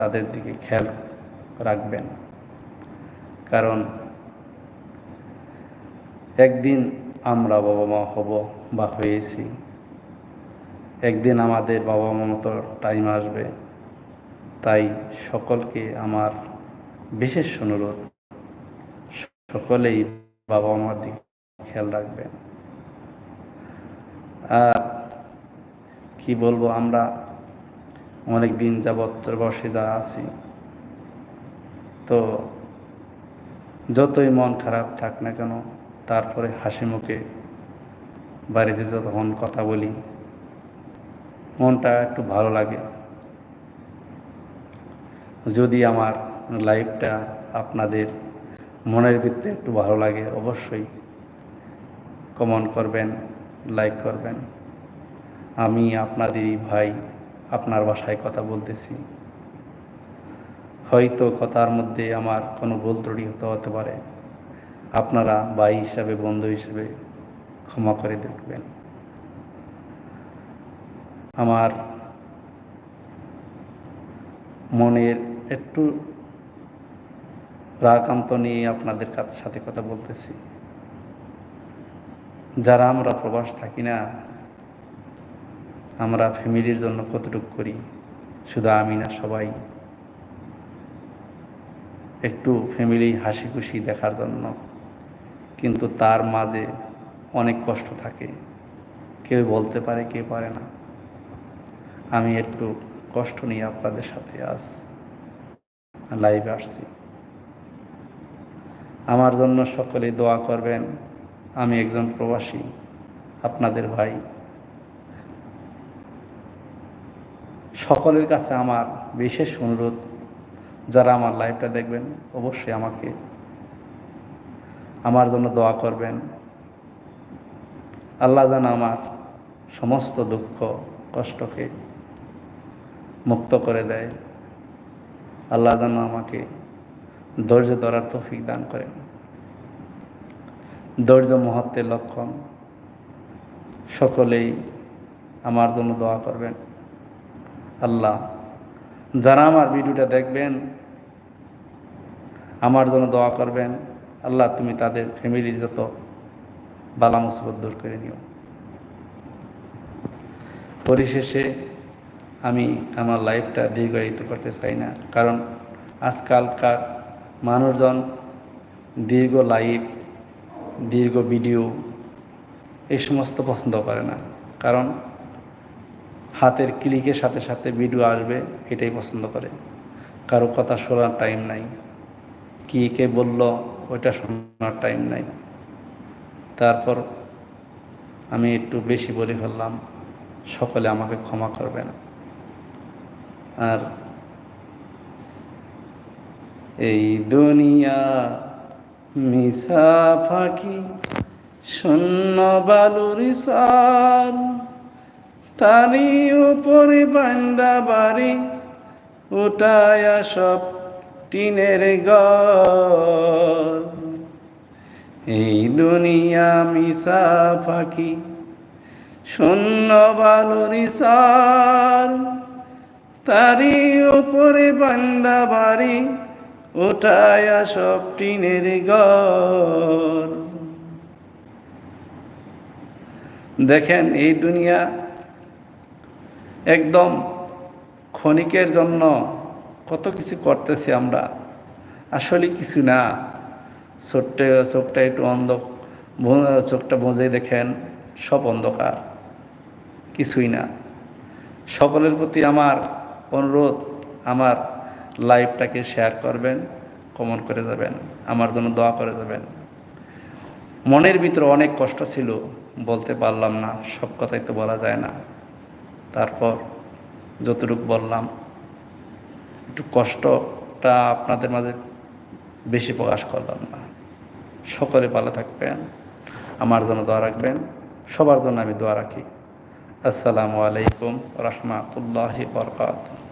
তাদের দিকে খেয়াল রাখবেন, কারণ একদিন আমরা বাবা মা হব বা হয়েছি, একদিন আমাদের বাবা মা মতো টাইম আসবে। তাই সকলকে আমার বিশেষ অনুরোধ, সকলেই বাবা মার দিকে খেয়াল রাখবেন। আর কি বলবো, আমরা অনেক দিন যাবৎ বসে যারা আছি, তো যতই মন খারাপ থাক না কেন, তারপরে হাসি মুখে বাড়িতে যতক্ষণ কথা বলি মনটা একটু ভালো লাগে। যদি আমার লাইফটা আপনাদের মনের ভিতরে একটু ভালো লাগে, অবশ্যই কমেন্ট করবেন, লাইক করবেন। আমি আপনাদেরই ভাই, আপনার ভাষায় কথা বলতেছি। হয়তো কথার মধ্যে আমার কোনো ভুল ত্রুটি হতে পারে, আপনারা ভাই হিসাবে, বন্ধু হিসেবে ক্ষমা করে দেখবেন। আমার মনের একটু রাগান্ত নিয়ে আপনাদের সাথে কথা বলতেছি। যারা আমরা প্রবাস থাকি না, আমরা ফ্যামিলির জন্য কতটুকু করি, শুধু আমি না, সবাই একটু ফ্যামিলি হাসি খুশি দেখার জন্য, কিন্তু তার মাঝে অনেক কষ্ট থাকে। কেউ বলতে পারে, কেউ পারে না। আমি একটু কষ্ট নিয়ে আপনাদের সাথে আজ লাইভে আসছি। আমার জন্য সকলে দোয়া করবেন। আমি একজন প্রবাসী, আপনাদের ভাই। সকলের কাছে আমার বিশেষ অনুরোধ, যারা আমার লাইভটা দেখবেন অবশ্যই আমার জন্য দোয়া করবেন। আল্লাহ যেন আমার সমস্ত দুঃখ কষ্টকে মুক্ত করে দেয়। আল্লাহ যেন আমাকে ধৈর্য ধরার তৌফিক দান করেন। ধৈর্য মহত্বের লক্ষণ। সকলেই আমার জন্য দোয়া করবেন। আল্লাহ, যারা আমার ভিডিওটা দেখবেন আমার জন্য দোয়া করবেন। আল্লাহ, তুমি তাদের ফ্যামিলির যত বালা মুসিবত দূর করে নিও। পরিশেষে আমি আমার লাইফটা দীর্ঘায়িত করতে চাই না, কারণ আজকালকার মানুষজন দীর্ঘ লাইভ, দীর্ঘ ভিডিও এই সমস্ত পছন্দ করে না। কারণ হাতের ক্লিকের সাথে সাথে ভিডিও আসবে, এটাই পছন্দ করে। কারো কথা শোনার টাইম নাই, কি কে বলল ওইটা শোনার টাইম নাই। তারপর আমি একটু বেশি বলে ফেললাম, সকলে আমাকে ক্ষমা করবেন। আর এই দুনিয়া মিশা ফাঁকি, শূন্য বালুর সার, তারি উপরে বান্দা বাড়ি, উঠায়া সব টিনের ঘর। এই দুনিয়া মিশা ফাঁকি, শূন্য বালুর সার, তারি উপরে বান্দা বাড়ি, উঠায়া সব টিনের ঘর। দেখেন, এই দুনিয়া একদম ক্ষণিকের জন্য কত কিছু করতেছি আমরা, আসলে কিছু না। চোখটা একটু চোখটা বুঝে দেখেন, সব অন্ধকার, কিছুই না। সকলের প্রতি আমার অনুরোধ, আমার লাইভটাকে শেয়ার করবেন, কমেন্ট করে যাবেন, আমার জন্য দোয়া করে যাবেন। মনের ভিতরে অনেক কষ্ট ছিল, বলতে পারলাম না, সব কথাই তো বলা যায় না। তারপর যতটুকু বললাম, একটু কষ্টটা আপনাদের মাঝে বেশি প্রকাশ করলাম না। সকলে ভালো থাকবেন, আমার জন্য দোয়া রাখবেন। সবার জন্য আমি দোয়া রাখি। আসসালামু আলাইকুম রাহমাতুল্লাহি ওয়া বারাকাতুহু।